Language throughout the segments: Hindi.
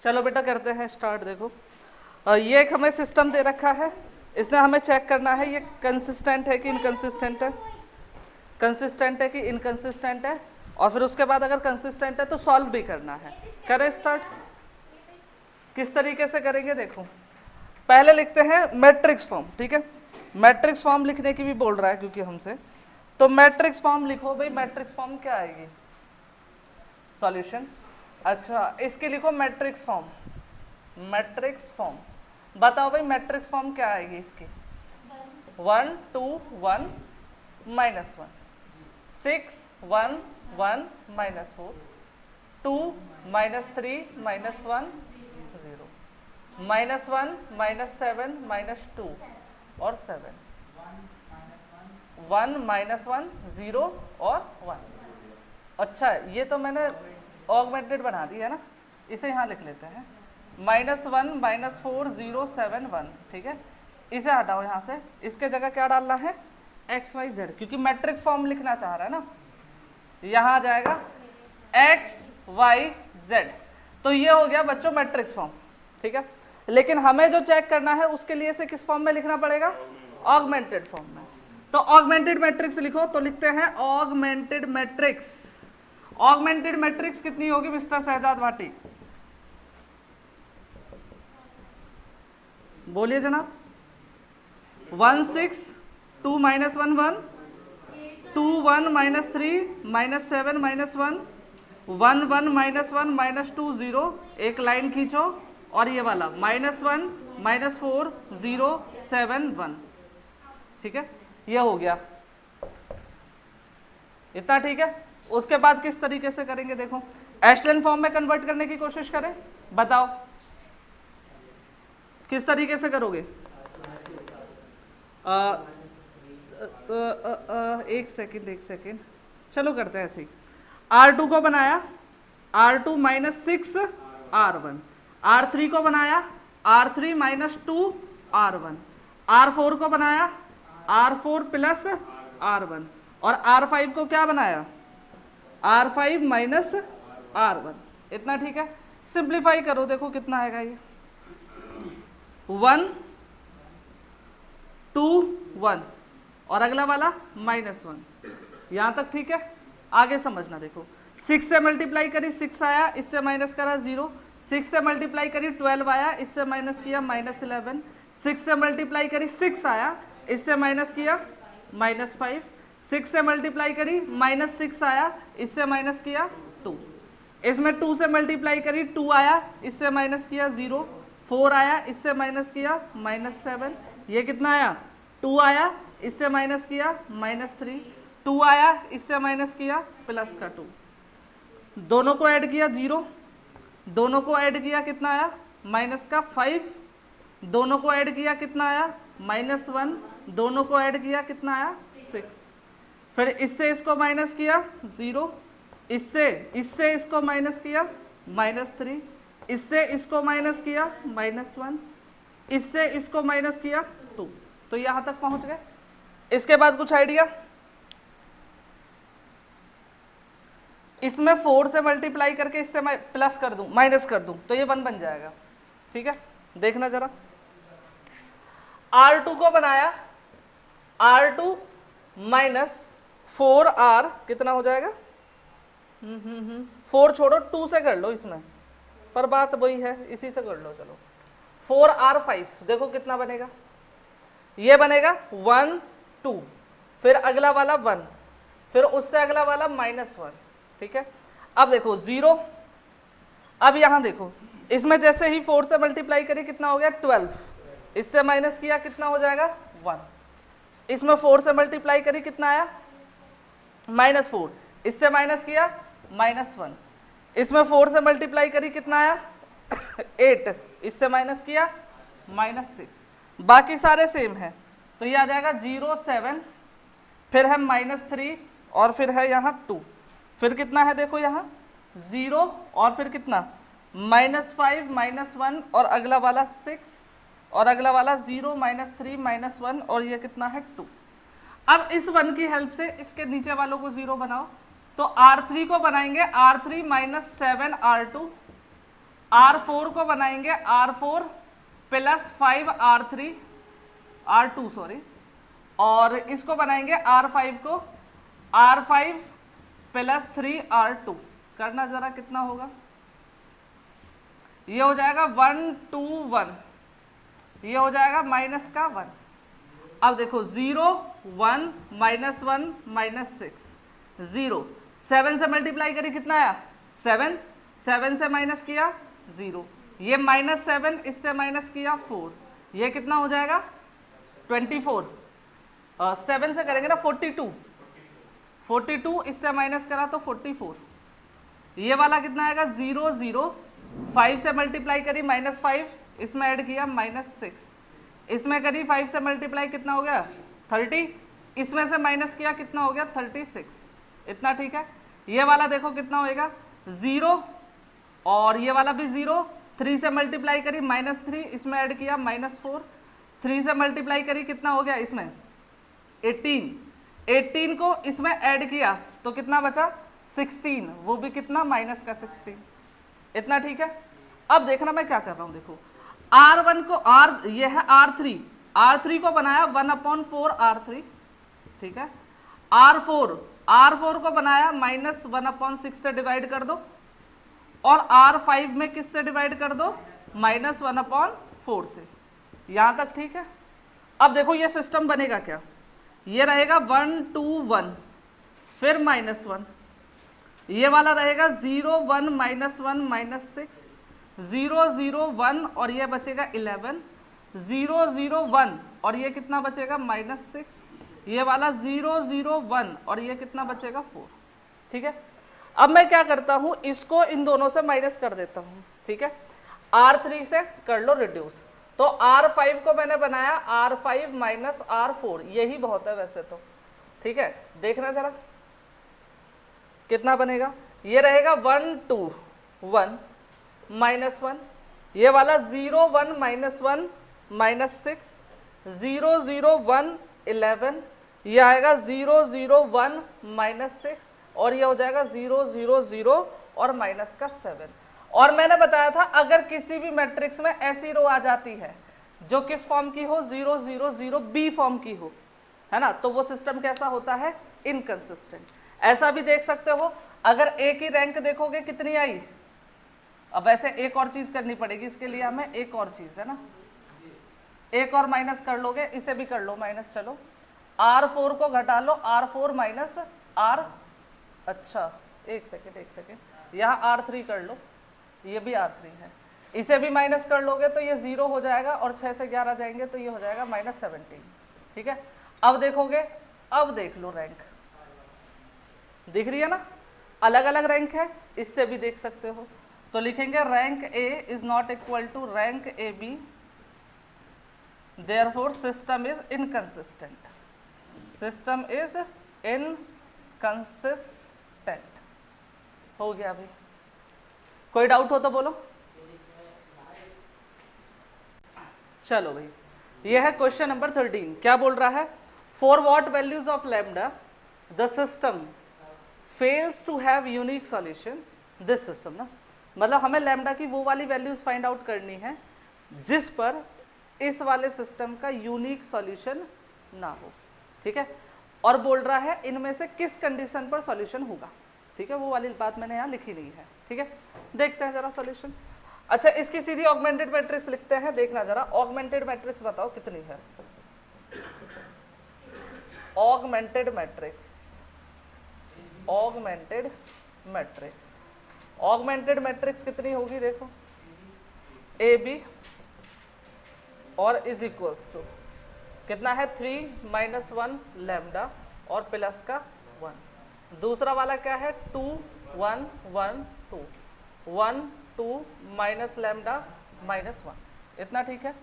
चलो बेटा करते हैं स्टार्ट। देखो ये एक हमें सिस्टम दे रखा है, इसने हमें चेक करना है ये कंसिस्टेंट है कि इनकंसिस्टेंट है, कंसिस्टेंट है कि इनकंसिस्टेंट है, और फिर उसके बाद अगर कंसिस्टेंट है तो सॉल्व भी करना है। करें स्टार्ट। किस तरीके से करेंगे देखो, पहले लिखते हैं मैट्रिक्स फॉर्म। ठीक है, मैट्रिक्स फॉर्म लिखने की भी बोल रहा है क्योंकि हमसे, तो मैट्रिक्स फॉर्म लिखो भाई। मैट्रिक्स फॉर्म क्या आएगी? सॉल्यूशन। अच्छा इसके लिखो मैट्रिक्स फॉर्म। मैट्रिक्स फॉर्म बताओ भाई, मैट्रिक्स फॉर्म क्या आएगी इसकी? 1 2 1 -1, 6 1 1 -4, 2 -3 -1 0, -1 -7 -2 और 7, 1 -1 0 और 1। अच्छा ये तो मैंने ऑगमेंटेड बना दी है ना, इसे यहाँ लिख लेते हैं -1 -4 0 7 1। ठीक है, इसे हटाओ यहाँ से, इसके जगह क्या डालना है? x y z, क्योंकि मैट्रिक्स फॉर्म लिखना चाह रहा है ना। यहाँ आ जाएगा x y z, तो ये हो गया बच्चों मैट्रिक्स फॉर्म। ठीक है, लेकिन हमें जो चेक करना है उसके लिए इसे किस फॉर्म में लिखना पड़ेगा? ऑगमेंटेड फॉर्म में। तो ऑगमेंटेड मैट्रिक्स लिखो, तो लिखते हैं ऑगमेंटेड मैट्रिक्स। ऑगमेंटेड मैट्रिक्स कितनी होगी मिस्टर शहजाद भाटी? बोलिए जनाब। 1 6 2 -1 1, 2 1 -3 -7 -1, 1 1 -1 -2 0, एक लाइन खींचो, और ये वाला -1 -4 0 7 1। ठीक है, ये हो गया इतना। ठीक है, उसके बाद किस तरीके से करेंगे देखो, एशलेन फॉर्म में कन्वर्ट करने की कोशिश करें। बताओ किस तरीके से करोगे? एक सेकेंड, चलो करते हैं ऐसे ही। R2 को बनाया R2 -6 R1, R3 को बनाया R3 -2 R1, R4 को बनाया R4 + R1, और R5 को क्या बनाया? R5 - R1। इतना ठीक है, सिंप्लीफाई करो, देखो कितना आएगा ये। 1 2 1 और अगला वाला -1। यहां तक ठीक है, आगे समझना। देखो 6 से मल्टीप्लाई करी 6 आया, इससे माइनस करा 0, 6 से मल्टीप्लाई करी 12 आया, इससे माइनस किया -11, 6 से मल्टीप्लाई करी 6 आया, इससे माइनस किया -5, 6 से मल्टीप्लाई करी -6 आया, इससे माइनस किया 2, इसमें 2 से मल्टीप्लाई करी 2 आया, इससे माइनस किया 0, 4 आया, इससे माइनस किया -7, ये कितना आया? 2 आया, इससे माइनस किया -3, 2 आया, इससे माइनस किया +2, दोनों को ऐड किया 0, दोनों को ऐड किया कितना आया? -5, दोनों को ऐड किया कितना आया? -1, दोनों को ऐड किया कितना आया? 6, फिर इससे इसको माइनस किया 0, इससे इसको माइनस किया -3, इससे इसको माइनस किया -1, इससे इसको माइनस किया 2। तो यहां तक पहुंच गए। इसके बाद कुछ आइडिया? इसमें 4 से मल्टीप्लाई करके इससे प्लस कर दूं, माइनस कर दूं, तो ये 1 बन जाएगा। ठीक है, देखना जरा। R2 को बनाया R2 -4R, कितना हो जाएगा? 4 छोड़ो, 2 से कर लो इसमें, पर बात वही है, इसी से कर लो। चलो 4R5, देखो कितना बनेगा? ये बनेगा 1 2, फिर अगला वाला 1, फिर उससे अगला वाला -1। ठीक है, अब देखो 0, अब यहां देखो इसमें जैसे ही 4 से मल्टीप्लाई करिए कितना हो गया? 12, इससे माइनस किया कितना हो जाएगा? 1, इसमें 4 से मल्टीप्लाई करिए कितना आया? -4, इससे माइनस किया -1, इसमें 4 से मल्टीप्लाई करी कितना आया? 8, इससे माइनस किया -6, बाकी सारे सेम है, तो ये आ जाएगा 0 7, फिर है -3, और फिर है यहाँ 2, फिर कितना है देखो यहाँ 0, और फिर कितना -5 -1, और अगला वाला 6, और अगला वाला 0 -3 -1, और ये कितना है 2। अब इस 1 की हेल्प से इसके नीचे वालों को 0 बनाओ, तो R3 को बनाएंगे R3 -7 R2, R4 को बनाएंगे R4 plus 5R3 R2 sorry, और इसको बनाएंगे R5 को R5 प्लस 3R2। करना जरा कितना होगा, ये हो जाएगा 1 2 1, ये हो जाएगा माइनस का 1। अब देखो 0 1 -1 -6 0, 7 से मल्टीप्लाई करी कितना आया 7, 7 से माइनस किया 0, ये -7 इससे माइनस किया 4, ये कितना हो जाएगा 24, 7 से करेंगे ना 42, 42 इससे माइनस करा तो 44, ये वाला कितना आएगा 0 0, 5 से मल्टीप्लाई करी -5, इसमें ऐड किया -6, इसमें करी 5 से मल्टीप्लाई कितना हो गया 30, इसमें से माइनस किया कितना हो गया 36, इतना ठीक है। ये वाला देखो कितना होएगा 0, और ये वाला भी 0, 3 से मल्टीप्लाई करी -3, इसमें ऐड किया -4, 3 से मल्टीप्लाई करी कितना हो गया इसमें 18, 18 को इसमें ऐड किया तो कितना बचा 16, वो भी कितना माइनस का 16, इतना ठीक है। अब देखना मैं क्या कर रहा हूं, देखो R1 को ये है R3 को बनाया 1/4 R3, ठीक है। R4 को बनाया -1/6 से डिवाइड कर दो, और R5 में किससे डिवाइड कर दो -1/4 से, यहां तक ठीक है। अब देखो ये सिस्टम बनेगा क्या, ये रहेगा 1 2 1 फिर -1, ये वाला रहेगा 0 1 -1 -6 0 0 1, और ये बचेगा 11, 0 0 1, और ये कितना बचेगा -6, ये वाला 0 0 1, और ये कितना बचेगा 4, ठीक है। अब मैं क्या करता हूं, इसको इन दोनों से माइनस कर देता हूं, ठीक है। R3 से कर लो रिड्यूस, तो R5 को मैंने बनाया R5 माइनस R4, यही बहुत है वैसे तो, ठीक है। देखना जरा कितना बनेगा, ये रहेगा 1 2 1 -1, ये वाला 0 1 -1 -6 0 0 1 11, ये आएगा 0 0 1 -6, और ये हो जाएगा 0 0 0 और माइनस का 7। और मैंने बताया था अगर किसी भी मैट्रिक्स में ऐसी रो आ जाती है जो किस फॉर्म की हो 0 0 0 बी फॉर्म की हो, है ना, तो वो सिस्टम कैसा होता है इनकंसिस्टेंट। ऐसा भी देख सकते हो, अगर ए की रैंक देखोगे कितनी आई, अब वैसे एक और चीज करनी पड़ेगी इसके लिए हमें, एक और चीज है ना, एक और माइनस कर लोगे, इसे भी कर लो माइनस, चलो R4 को घटा लो, R4 माइनस R, अच्छा एक सेकेंड, यहाँ R3 कर लो, ये भी R3 है, इसे भी माइनस कर लोगे तो ये 0 हो जाएगा, और 6 से 11 जाएंगे तो ये हो जाएगा -17, ठीक है। अब देखोगे, अब देख लो रैंक दिख रही है ना, अलग अलग रैंक है, इससे भी देख सकते हो, तो लिखेंगे rank A is not equal to rank AB, therefore system is inconsistent, system is inconsistent. हो गया अभी, कोई डाउट हो तो बोलो। चलो भाई, यह है क्वेश्चन नंबर 13, क्या बोल रहा है, for what values of lambda the system fails to have unique solution, this system ना, मतलब हमें लैम्डा की वो वाली वैल्यूज फाइंड आउट करनी है जिस पर इस वाले सिस्टम का यूनिक सॉल्यूशन ना हो, ठीक है। और बोल रहा है इनमें से किस कंडीशन पर सॉल्यूशन होगा, ठीक है, वो वाली बात मैंने यहाँ लिखी नहीं है, ठीक है। देखते हैं जरा सॉल्यूशन। अच्छा, इसकी सीधी ऑगमेंटेड मैट्रिक्स लिखते हैं, देखना जरा ऑगमेंटेड मैट्रिक्स बताओ कितनी है, augmented matrix, augmented matrix, augmented matrix कितनी होगी, देखो AB और इज इक्वल्स टू कितना है 3 - 1 लैम्डा और प्लस का 1, दूसरा वाला क्या है 2 1 1 2 1 2 माइनस लैम्डा -1, इतना ठीक है।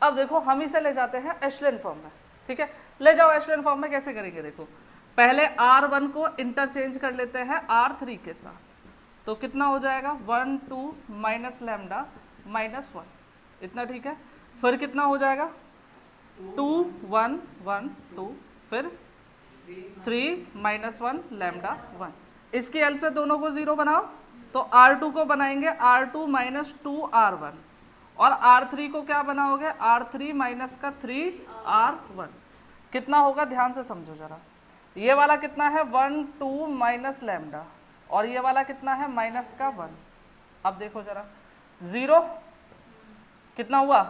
अब देखो हम इसे ले जाते हैं एशेलन फॉर्म में, ठीक है, ले जाओ एशेलन फॉर्म में। कैसे करेंगे देखो, पहले R1 को इंटरचेंज कर लेते हैं R3 के साथ, तो कितना हो जाएगा 1 2 माइनस लैम्डा -1, इतना ठीक है। फिर कितना हो जाएगा 2 1 1 2, फिर 3 -1 लैम्डा 1, इसकी हेल्प से दोनों को 0 बनाओ, तो R2 को बनाएंगे R2 माइनस 2R1 और R3 को क्या बनाओगे R3 माइनस का 3R1। कितना होगा ध्यान से समझो जरा, ये वाला कितना है 1 2 माइनस लैम्डा और ये वाला कितना है माइनस का 1। अब देखो जरा 0 कितना हुआ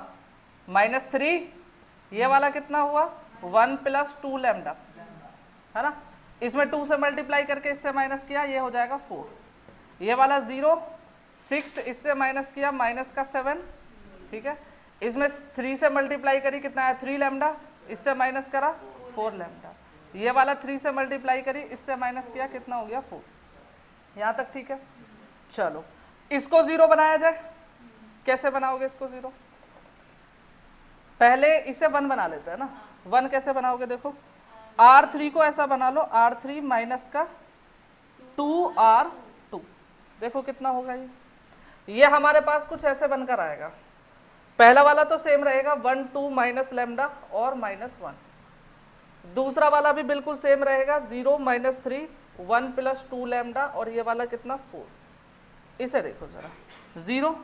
-3, ये वाला कितना हुआ 1 प्लस 2 लैम्डा, है ना। इसमें 2 से मल्टीप्लाई करके इससे माइनस किया, ये हो जाएगा 4। ये वाला 0 6 इससे माइनस किया माइनस का 7, ठीक है। इसमें 3 से मल्टीप्लाई करी कितना है 3 लैम्डा, इससे माइनस करा 4 लैम्डा। ये वाला 3 से मल्टीप्लाई करी इससे माइनस किया कितना हो गया 4। यहाँ तक ठीक है। चलो इसको 0 बनाया जाए, कैसे बनाओगे इसको 0, पहले इसे 1 बना लेते हैं ना। 1 कैसे बनाओगे देखो, R3 को ऐसा बना लो R3 माइनस का 2R2, देखो कितना होगा ये हमारे पास कुछ ऐसे बनकर आएगा। पहला वाला तो सेम रहेगा 1 2 माइनस लैम्डा और -1, दूसरा वाला भी बिल्कुल सेम रहेगा 0 -3 1 प्लस 2 लैम्डा और ये वाला कितना 4। इसे देखो जरा 0,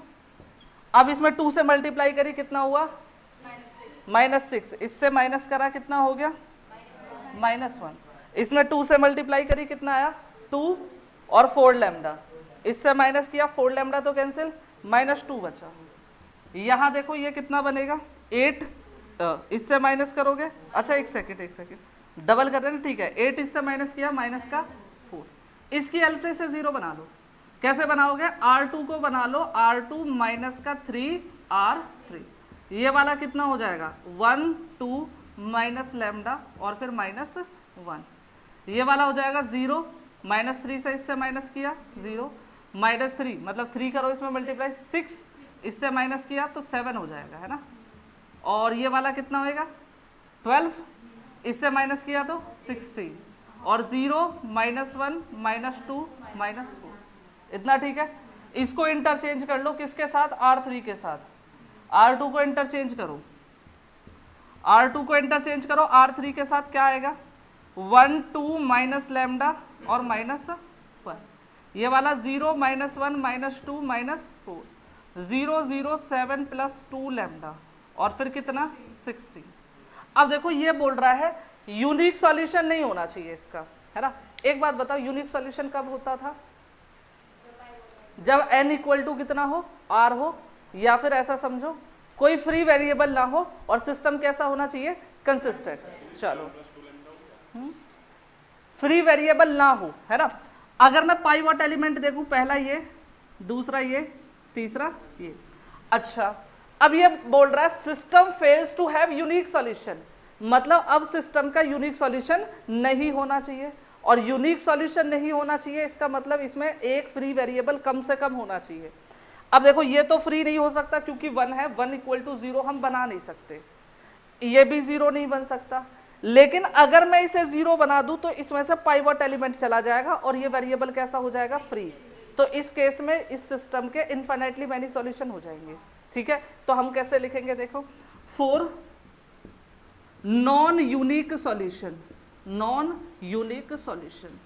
अब इसमें 2 से मल्टीप्लाई करी कितना हुआ -6, इससे माइनस करा कितना हो गया -1। इसमें 2 से मल्टीप्लाई करी कितना आया 2 और 4 लैम्डा, इससे माइनस किया 4 लैम्डा तो कैंसिल -2 बचा। यहाँ देखो ये कितना बनेगा 8, इससे माइनस करोगे, अच्छा एक सेकेंड डबल कर रहे हैं ना, ठीक है। 8 इससे माइनस किया माइनस का 4, इसकी एलटी से 0 बना लो। कैसे बनाओगे R2 को बना लो R2 माइनस का 3R3, ये वाला कितना हो जाएगा 1 2 माइनस लैम्डा और फिर -1, ये वाला हो जाएगा 0 -3 से इससे माइनस किया 0 -3 मतलब 3 करो इसमें मल्टीप्लाई 6 इससे माइनस किया तो 7 हो जाएगा, है ना। और ये वाला कितना होएगा 12, इससे माइनस किया तो 16 और 0 -1 -2 -4, इतना ठीक है। इसको इंटरचेंज कर लो किसके साथ R3 के साथ, R2 को इंटरचेंज करो, R2 को इंटरचेंज करो R3 के साथ, क्या आएगा 1 2 माइनस लैम्डा और -1, ये वाला 0 -1 -2 -4 0 0 7 प्लस 2 लैम्डा और फिर कितना 16। अब देखो ये बोल रहा है यूनिक सॉल्यूशन नहीं होना चाहिए इसका, है ना। एक बात बताओ यूनिक सॉल्यूशन कब होता था, जब n इक्वल टू कितना हो r हो, या फिर ऐसा समझो कोई फ्री वेरिएबल ना हो और सिस्टम कैसा होना चाहिए कंसिस्टेंट। चलो फ्री वेरिएबल ना हो, है ना। अगर मैं पाइवट एलिमेंट देखूं, पहला ये, दूसरा ये, तीसरा ये, अच्छा अब ये बोल रहा है system fails to have unique solution, मतलब अब सिस्टम का यूनिक सॉल्यूशन नहीं होना चाहिए। और यूनिक सॉल्यूशन नहीं होना चाहिए इसका मतलब इसमें एक फ्री वेरिएबल कम से कम होना चाहिए। अब देखो ये तो फ्री नहीं हो सकता क्योंकि 1 है, 1 इक्वल टू 0 हम बना नहीं सकते, ये भी 0 नहीं बन सकता। लेकिन अगर मैं इसे 0 बना दूं तो इसमें से पाइवट एलिमेंट चला जाएगा और ये वेरिएबल कैसा हो जाएगा फ्री। तो इस केस में इस सिस्टम के इनफाइनाइटली मैनी सॉल्यूशन हो जाएंगे, ठीक है। तो हम कैसे लिखेंगे देखो, 4 non unique solution, non unique solution.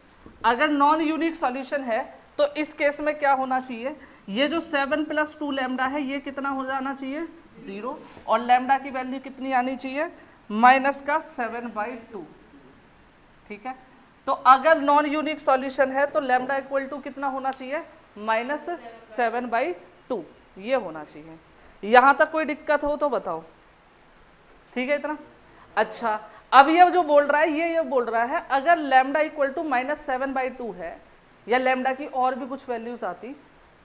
अगर नॉन यूनिक सॉल्यूशन है तो इस केस में क्या होना चाहिए, ये जो 7 प्लस 2 लैम्डा है ये कितना हो जाना चाहिए 0 और लैम्डा की वैल्यू कितनी आनी चाहिए -7/2, ठीक है। तो अगर नॉन यूनिक सॉल्यूशन है तो लैम्डा इक्वल टू कितना होना चाहिए -7/2, ये होना चाहिए। यहां तक कोई दिक्कत हो तो बताओ, ठीक है इतना। अच्छा अब ये जो बोल रहा है ये बोल रहा है अगर लैम्डा इक्वल टू -7/2 है या लैम्डा की और भी कुछ वैल्यूज आती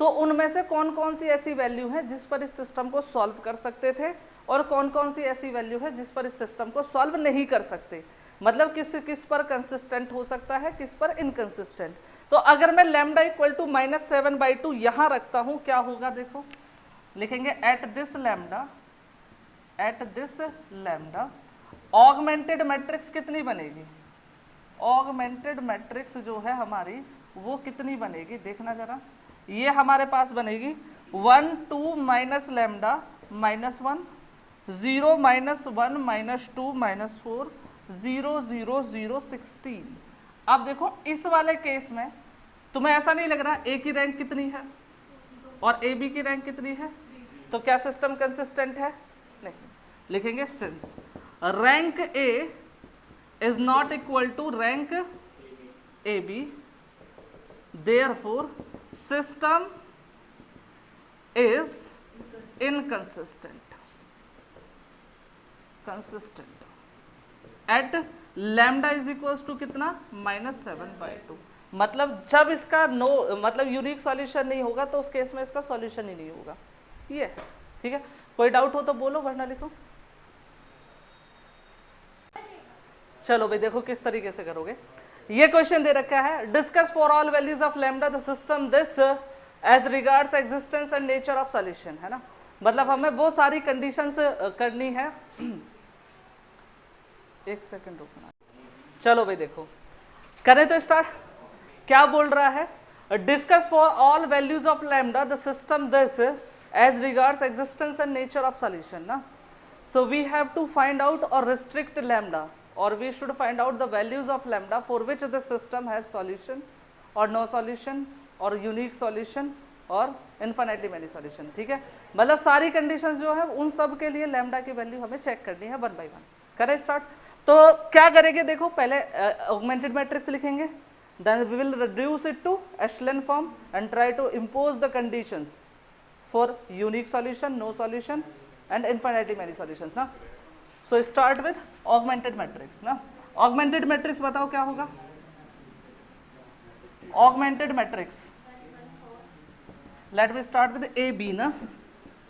तो उनमें से कौन कौन सी ऐसी वैल्यू है जिस पर इस सिस्टम को सॉल्व कर सकते थे और कौन कौन सी ऐसी वैल्यू है जिस पर इस सिस्टम को सॉल्व नहीं कर सकते, मतलब किस पर कंसिस्टेंट हो सकता है किस पर इनकंसिस्टेंट। तो अगर मैं लैम्डा इक्वल टू -7/2 यहां रखता हूं क्या होगा देखो, लिखेंगे at this lambda augmented matrix कितनी बनेगी, ऑगमेंटेड मैट्रिक्स जो है हमारी वो कितनी बनेगी देखना जरा। ये हमारे पास बनेगी 1 2 माइनस लैम्डा -1 0 -1 -2 -4 0 0 0 16। अब देखो इस वाले केस में तुम्हें ऐसा नहीं लग रहा ए की रैंक कितनी है और ए बी की रैंक कितनी है, तो क्या सिस्टम कंसिस्टेंट है? नहीं। लिखेंगे since rank A is not equal to rank A B, therefore system is inconsistent, consistent at lambda is equal to कितना, -7/2। मतलब जब इसका मतलब यूनिक सॉल्यूशन नहीं होगा तो उस केस में इसका सॉल्यूशन ही नहीं होगा। ये ठीक है, कोई डाउट हो तो बोलो वरना लिखो। चलो भाई देखो किस तरीके से करोगे। ये क्वेश्चन दे रखा है, discuss for all values of lambda the system this as regards existence and nature of solution, है ना। मतलब हमें वो सारी कंडीशंस करनी है। एक सेकंड रुकना। चलो भाई देखो, करें तो स्टार्ट। क्या बोल रहा है, discuss for all values of lambda the system this as regards existence and nature of solution ना। So we have to find out और restrict lambda, or we should find out the values of lambda for which the system has solution or no solution or unique solution और infinitely many solution। ठीक है, मतलब सारी कंडीशंस जो है उन सब के लिए लैम्डा की वैल्यू हमें चेक करनी है 1 by 1। करें स्टार्ट। तो क्या करेंगे देखो, पहले ऑगमेंटेड मैट्रिक्स लिखेंगे, then we will reduce it to echelon form and try to impose the conditions for unique solution, no solution and infinitely many solutions ना। So start with augmented matrix ना। ऑगमेंटेड मैट्रिक्स बताओ क्या होगा, augmented matrix, let me start with A B ना।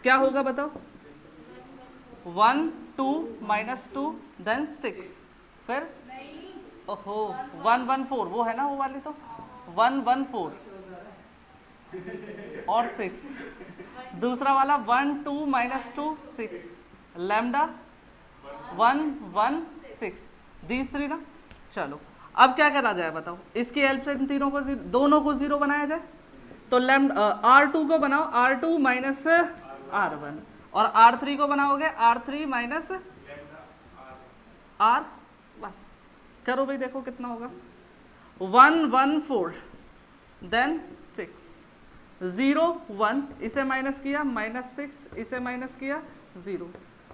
क्या होगा बताओ, 1 2 -2 देन 6, फिर ओहो 1 1 4, वो है ना वो वाली, तो 1 1 4 और 6। दूसरा वाला 1 2 -2 6, लैम्डा 1 1 6, दीज 3 ना। चलो अब क्या करा जाए बताओ, इसकी हेल्प से इन तीनों को दोनों को 0 बनाया जाए। तो लैम्डा R2 को बनाओ R2 - R1 और R3 को बनाओगे R3 - R1। करो भाई देखो कितना होगा, 1 1 4 देन 6 0 1, इसे माइनस किया -6, इसे माइनस किया 0,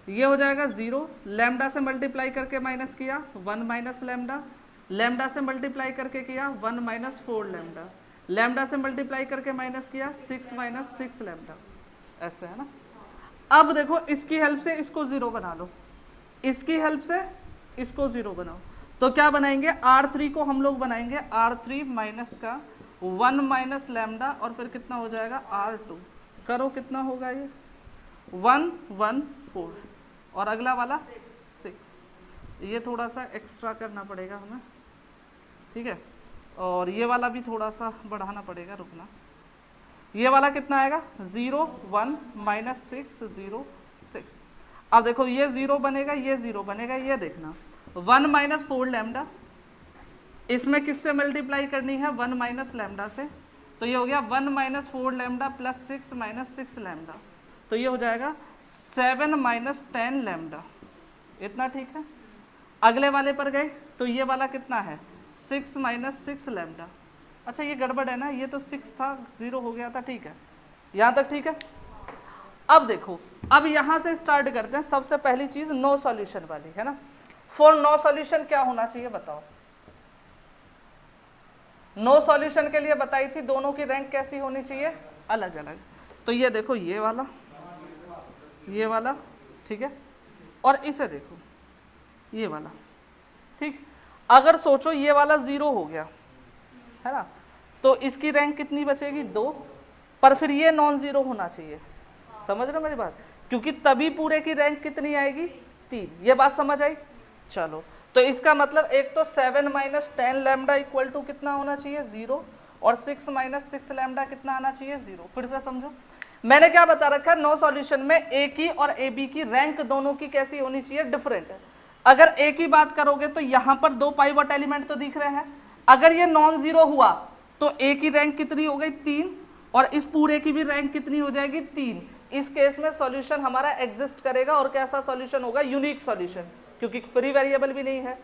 ये हो जाएगा 0। लैम्डा से मल्टीप्लाई करके माइनस किया 1 माइनस लैम्डा, लैम्डा से मल्टीप्लाई करके किया 1 - 4 लैम्डा, लैम्डा से मल्टीप्लाई करके माइनस किया 6 - 6 लैम्डा, ऐसे है ना। अब देखो इसकी हेल्प से इसको 0 बना लो, इसकी हेल्प से इसको 0 बनाओ। तो क्या बनाएंगे, R3 को हम लोग बनाएंगे R3 माइनस का 1 माइनस लैम्डा और फिर कितना हो जाएगा R2। करो कितना होगा ये, 1 1 4 और अगला वाला 6। ये थोड़ा सा एक्स्ट्रा करना पड़ेगा हमें, ठीक है, और ये वाला भी थोड़ा सा बढ़ाना पड़ेगा, रुकना। ये वाला कितना आएगा 0 1 -6 0 6। अब देखो ये 0 बनेगा, ये 0 बनेगा, ये देखना 1 - 4 लैम्डा, इसमें किससे मल्टीप्लाई करनी है 1 माइनस लैम्डा से, तो ये हो गया 1 - 4 लैम्डा प्लस 6 - 6 लैम्डा, तो ये हो जाएगा 7 - 10 लैम्डा, इतना ठीक है। अगले वाले पर गए तो ये वाला कितना है 6 - 6 लैम्डा। अच्छा ये गड़बड़ है ना, ये तो 6 था 0 हो गया था, ठीक है, यहाँ तक ठीक है। अब देखो, अब यहाँ से स्टार्ट करते हैं। सबसे पहली चीज नो सॉल्यूशन वाली है ना। फॉर नो सॉल्यूशन क्या होना चाहिए बताओ। नो सॉल्यूशन के लिए बताई थी दोनों की रैंक कैसी होनी चाहिए, अलग अलग। तो ये देखो ये वाला, ये वाला, ठीक है, और इसे देखो ये वाला, ठीक। अगर सोचो ये वाला 0 हो गया है ना, तो इसकी रैंक कितनी बचेगी 2, पर फिर ये नॉन जीरो होना चाहिए। समझ रहे हो मेरी बात, क्योंकि तभी पूरे की रैंक कितनी आएगी 3। ये बात समझ आई। चलो तो इसका मतलब एक तो 7 - 10 लैम्डा इक्वल टू कितना होना चाहिए 0, और 6 - 6 लैम्डा कितना आना चाहिए 0। फिर से समझो, मैंने क्या बता रखा है, नो सॉल्यूशन में ए की और ए बी की रैंक दोनों की कैसी होनी चाहिए, डिफरेंट। अगर ए की बात करोगे तो यहाँ पर 2 पाइवट एलिमेंट तो दिख रहे हैं, अगर ये नॉन जीरो हुआ तो ए की रैंक कितनी हो गई 3, और इस पूरे की भी रैंक कितनी हो जाएगी 3। इस केस में सॉल्यूशन हमारा एग्जिस्ट करेगा, और कैसा सॉल्यूशन होगा, यूनिक सॉल्यूशन, क्योंकि फ्री वेरिएबल भी नहीं है।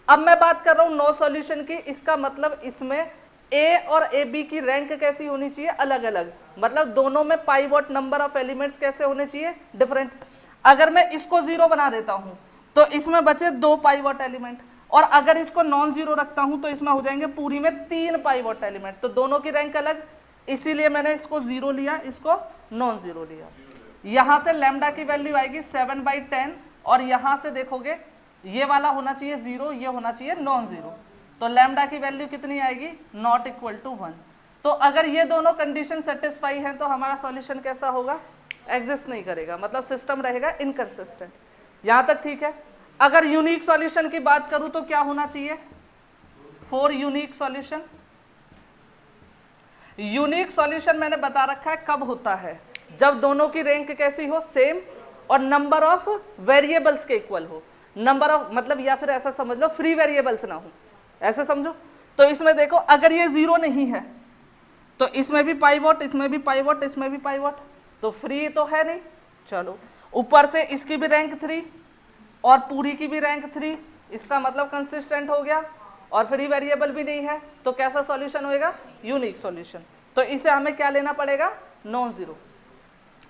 अब मैं बात कर रहा हूं नो सॉल्यूशन की, इसका मतलब इसमें ए और ए बी की रैंक कैसी होनी चाहिए, अलग अलग, मतलब दोनों में पाइवट नंबर ऑफ एलिमेंट्स कैसे होने चाहिए, डिफरेंट। अगर मैं इसको 0 बना देता हूं तो इसमें बचे 2 पाइवट एलिमेंट, और अगर इसको नॉन जीरो रखता हूं तो इसमें हो जाएंगे पूरी में 3 पाइवट एलिमेंट, तो दोनों की रैंक अलग, इसीलिए मैंने इसको 0 लिया, इसको नॉन जीरो लिया। यहां से लैम्डा की वैल्यू आएगी 7/10, और यहां से देखोगे ये वाला होना चाहिए 0, ये होना चाहिए नॉन जीरो, तो लैम्डा की वैल्यू कितनी आएगी, नॉट इक्वल टू 1। तो अगर ये दोनों कंडीशन सेटिस्फाई है तो हमारा सॉल्यूशन कैसा होगा, एग्जिस्ट नहीं करेगा, मतलब सिस्टम रहेगा इनकंसिस्टेंट। यहां तक ठीक है। अगर यूनिक सॉल्यूशन की बात करूं तो क्या होना चाहिए, 4 यूनिक सॉल्यूशन। यूनिक सॉल्यूशन मैंने बता रखा है कब होता है, जब दोनों की रैंक कैसी हो, सेम, और नंबर ऑफ वेरिएबल्स के इक्वल हो, नंबर ऑफ मतलब, या फिर ऐसा समझ लो फ्री वेरिएबल्स ना हो, ऐसे समझो। तो इसमें देखो अगर ये 0 नहीं है तो इसमें भी पाइवट, इसमें भी पाइवट, इसमें भी पाइवट, तो फ्री तो है नहीं। चलो ऊपर से इसकी भी रैंक 3 और पूरी की भी रैंक 3, इसका मतलब कंसिस्टेंट हो गया, और फ्री वेरिएबल भी नहीं है, तो कैसा सॉल्यूशन होएगा, यूनिक सॉल्यूशन। तो इसे हमें क्या लेना पड़ेगा, नॉन जीरो,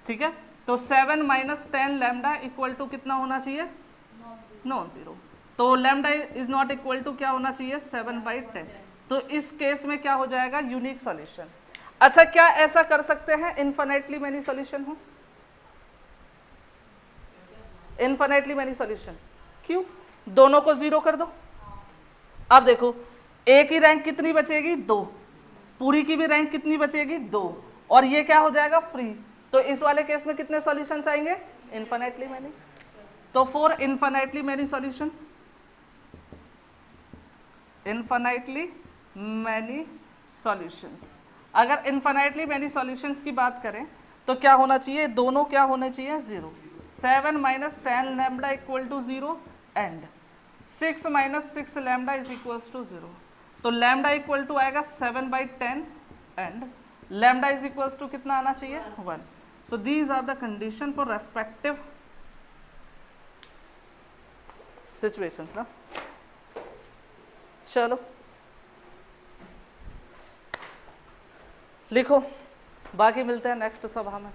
ठीक है। तो 7 - 10 लैम्डा इक्वल टू कितना होना चाहिए, नॉन जीरो। तो lambda is not equal to क्या होना चाहिए, 7/10। तो इस केस में क्या हो जाएगा, यूनिक सॉल्यूशन। अच्छा, क्या ऐसा कर सकते हैं इनफिनिटली मेनी सॉल्यूशन हो, इनफिनिटली मेनी सॉल्यूशन, क्यों, दोनों को 0 कर दो। अब देखो ए की रैंक कितनी बचेगी, 2, पूरी की भी रैंक कितनी बचेगी, 2, और ये क्या हो जाएगा, फ्री। तो इस वाले केस में कितने सॉल्यूशंस आएंगे, इनफिनिटली मेनी। तो 4 infinitely many solution, infinitely many solutions. अगर इनफिनिटली मैनी सॉल्यूशंस की बात करें तो क्या होना चाहिए, दोनों क्या होने चाहिए, 0। 7 - 10 lambda equal to 0 and 6 - 6 lambda is equal to 0। तो लैम्डा इक्वल टू आएगा 7/10 and lambda is equal to कितना आना चाहिए, 1। So these are the condition for respective situations ना। चलो लिखो, बाकी मिलते हैं नेक्स्ट सभा में।